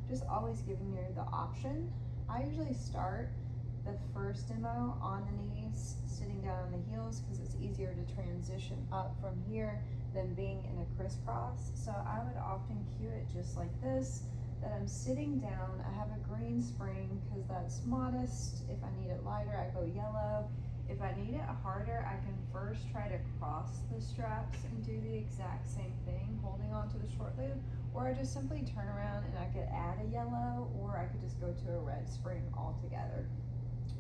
just always giving you the option. I usually start the first demo on the knees, sitting down on the heels, because it's easier to transition up from here than being in a crisscross. So I would often cue it just like this, that I'm sitting down. I have a green spring because that's modest. If I need it lighter, I go yellow. If I need it harder, I can first try to cross the straps and do the exact same thing, holding on to the short loop, or I just simply turn around and I could add a yellow, or I could just go to a red spring altogether.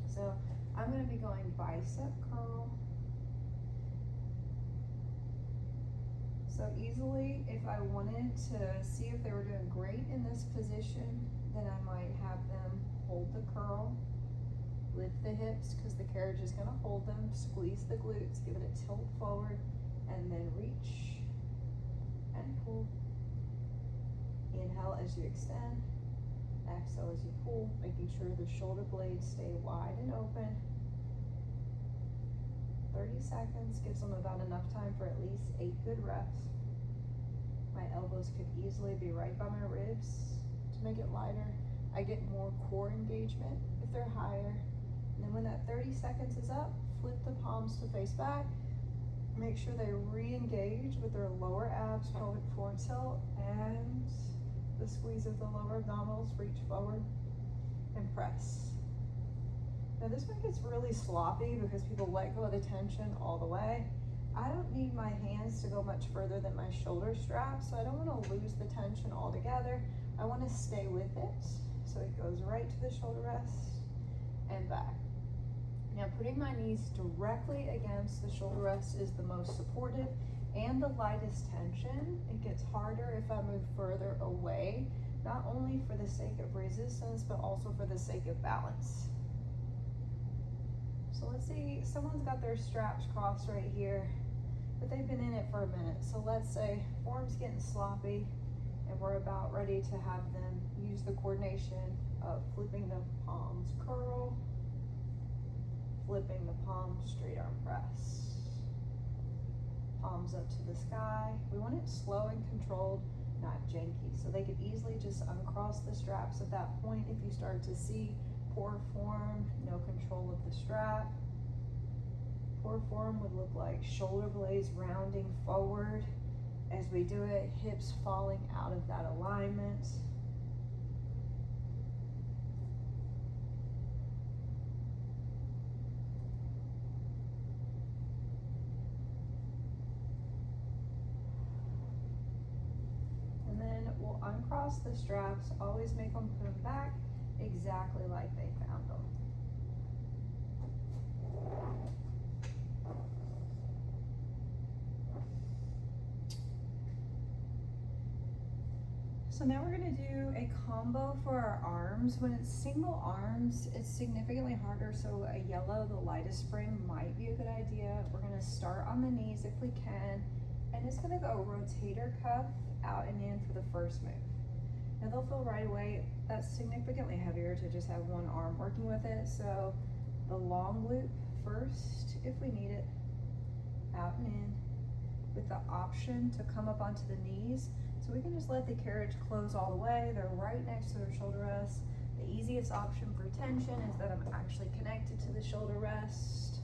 So I'm going to be going bicep curl. So easily, if I wanted to see if they were doing great in this position, then I might have them hold the curl, lift the hips because the carriage is going to hold them, squeeze the glutes, give it a tilt forward, and then reach and pull. Inhale as you extend, exhale as you pull, making sure the shoulder blades stay wide and open. 30 seconds gives them about enough time for at least 8 good reps. My elbows could easily be right by my ribs to make it lighter. I get more core engagement if they're higher. And then when that 30 seconds is up, flip the palms to face back. Make sure they re-engage with their lower abs, pelvic floor tilt, and the squeeze of the lower abdominals. Reach forward and press. Now this one gets really sloppy because people let go of the tension all the way. I don't need my hands to go much further than my shoulder straps, so I don't want to lose the tension altogether. I want to stay with it. So it goes right to the shoulder rest and back. Now putting my knees directly against the shoulder rest is the most supportive and the lightest tension. It gets harder if I move further away, not only for the sake of resistance, but also for the sake of balance. So let's see, someone's got their straps crossed right here, but they've been in it for a minute. So let's say form's getting sloppy and we're about ready to have them use the coordination of flipping the palms curl, flipping the palms straight arm press, palms up to the sky. We want it slow and controlled, not janky. So they could easily just uncross the straps at that point if you start to see poor form, no control of the strap. Poor form would look like shoulder blades rounding forward as we do it, hips falling out of that alignment. And then we'll uncross the straps, always make them put them back exactly like they found them. So now we're going to do a combo for our arms. When it's single arms, it's significantly harder, so a yellow, the lightest spring, might be a good idea. We're going to start on the knees if we can, and it's going to go rotator cuff out and in for the first move. Now they'll feel right away that's significantly heavier to just have one arm working with it, so the long loop first if we need it, out and in, with the option to come up onto the knees. So we can just let the carriage close all the way. They're right next to their shoulder rest. The easiest option for tension is that I'm actually connected to the shoulder rest.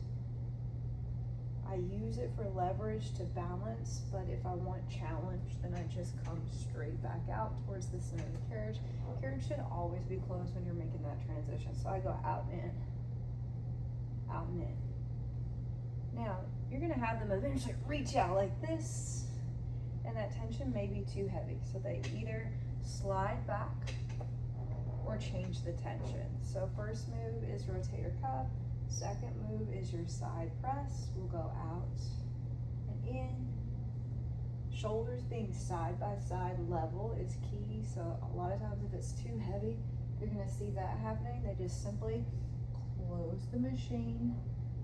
I use it for leverage to balance, but if I want challenge, then I just come straight back out towards the center of the carriage. Carriage should always be closed when you're making that transition. So I go out and in, out and in. Now, you're gonna have them eventually reach out like this, and that tension may be too heavy. So they either slide back or change the tension. So first move is rotator cuff. Second move is your side press. We'll go out and in. Shoulders being side by side level is key. So a lot of times if it's too heavy, you're gonna see that happening. They just simply close the machine,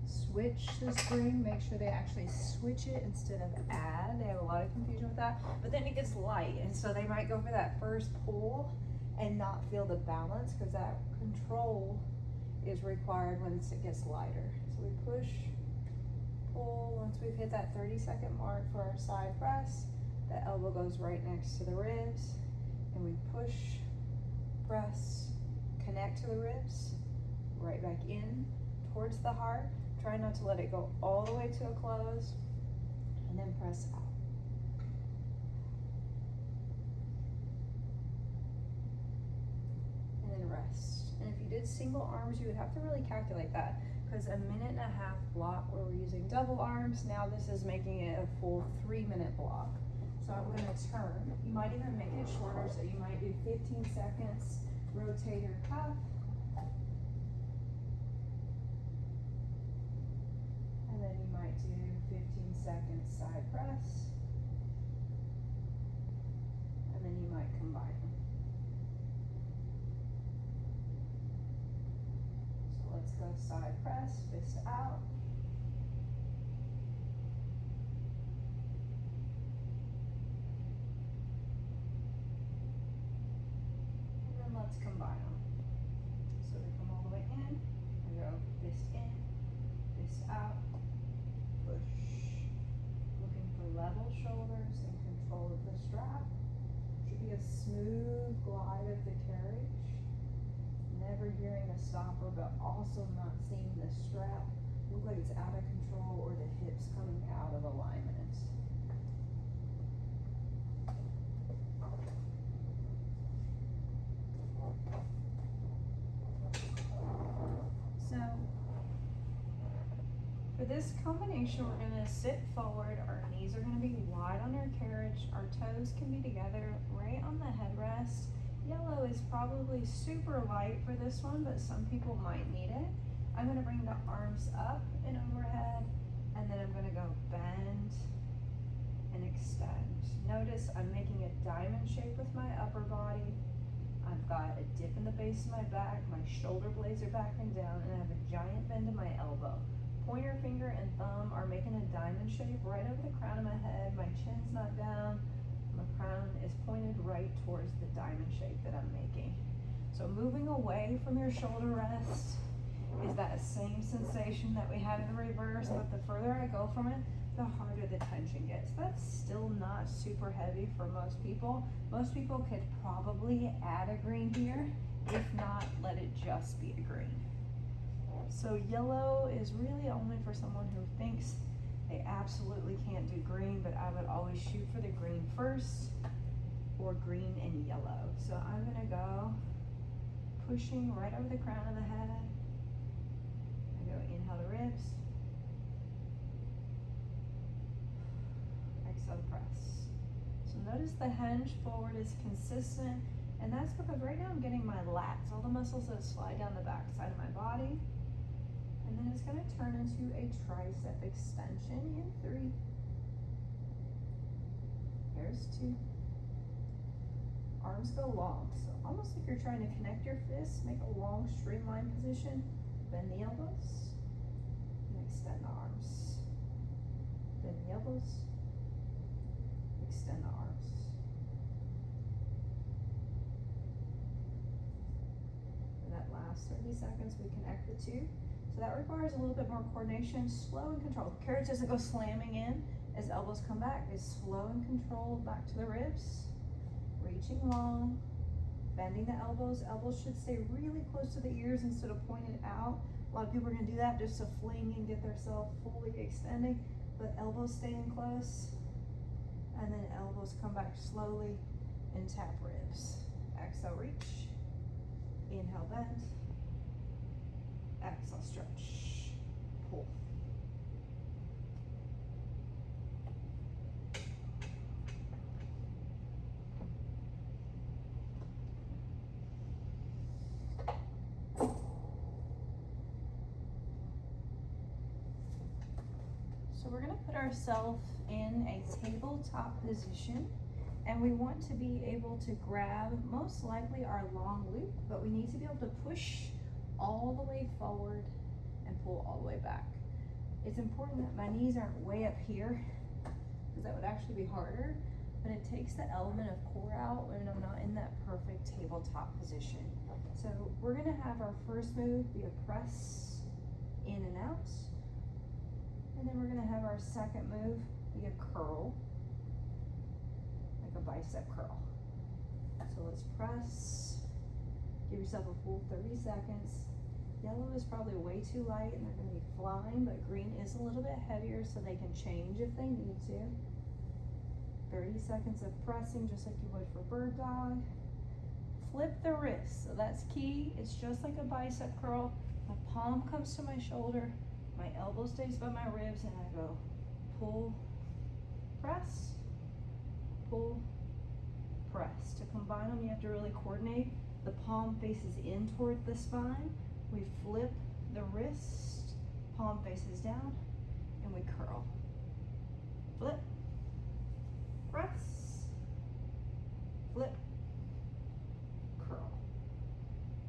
switch the spring, make sure they actually switch it instead of add. They have a lot of confusion with that, but then it gets light, and so they might go for that first pull and not feel the balance because that control is required once it gets lighter. So we push, pull. Once we've hit that 30-second mark for our side press, the elbow goes right next to the ribs, and we push, Press, connect to the ribs, right back in towards the heart. Try not to let it go all the way to a close, and then press out. And then rest. And if you did single arms, you would have to really calculate that, because a 1.5-minute block where we're using double arms, now this is making it a full 3-minute block. So I'm gonna turn. You might even make it shorter, so you might do 15 seconds, rotate your cuff, and then you might do 15 seconds side press, and then you might combine them. So let's go side press, fist out. Let's combine them. So they come all the way in, and go fist in, fist out, push. Looking for level shoulders and control of the strap. Should be a smooth glide of the carriage. Never hearing a stopper, but also not seeing the strap look like it's out of control or the hips coming out of alignment. So for this combination, we're gonna sit forward, our knees are gonna be wide on our carriage, our toes can be together right on the headrest. Yellow is probably super light for this one, but some people might need it. I'm gonna bring the arms up and overhead, and then I'm gonna go bend and extend. Notice I'm making a diamond shape with my upper body. I've got a dip in the base of my back, my shoulder blades are back and down, and I have a giant bend in my elbow. Pointer finger and thumb are making a diamond shape right over the crown of my head. My chin's not down. My crown is pointed right towards the diamond shape that I'm making. So moving away from your shoulder rest is that same sensation that we had in the reverse, but the further I go from it, the harder the tension gets. That's still not super heavy for most people. Most people could probably add a green here. If not, let it just be a green. So yellow is really only for someone who thinks they absolutely can't do green, but I would always shoot for the green first, or green and yellow. So I'm gonna go pushing right over the crown of the head. I go inhale the ribs. Exhale press. So notice the hinge forward is consistent, and that's because right now I'm getting my lats, all the muscles that slide down the back side of my body. And then it's gonna turn into a tricep extension in 3. There's 2. Arms go long, so almost like you're trying to connect your fists, make a long streamline position, bend the elbows, and extend the arms. Bend the elbows, extend the arms. For that last 30 seconds, we connect the 2. So that requires a little bit more coordination, slow and controlled. Carriage doesn't go slamming in as elbows come back. It's slow and controlled back to the ribs. Reaching long, bending the elbows. Elbows should stay really close to the ears instead of pointed out. A lot of people are gonna do that just to fling and get themselves fully extending, but elbows staying close, and then elbows come back slowly and tap ribs. Exhale, reach. Inhale, bend. Exhale, stretch, pull. So we're gonna put ourselves in a tabletop position, and we want to be able to grab most likely our long loop, but we need to be able to push all the way forward and pull all the way back. It's important that my knees aren't way up here, because that would actually be harder, but it takes the element of core out when I'm not in that perfect tabletop position. So we're gonna have our first move be a press in and out, and then we're gonna have our second move be a curl, like a bicep curl. So let's press Give yourself a full 30 seconds. Yellow is probably way too light and they're gonna be flying, but green is a little bit heavier so they can change if they need to. 30 seconds of pressing just like you would for bird dog. Flip the wrist, so that's key. It's just like a bicep curl. My palm comes to my shoulder, my elbow stays by my ribs, and I go pull, press, pull, press. To combine them, you have to really coordinate. The palm faces in toward the spine. We flip the wrist, palm faces down, and we curl. Flip, press, flip, curl.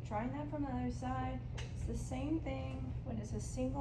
Trying that from the other side. It's the same thing when it's a single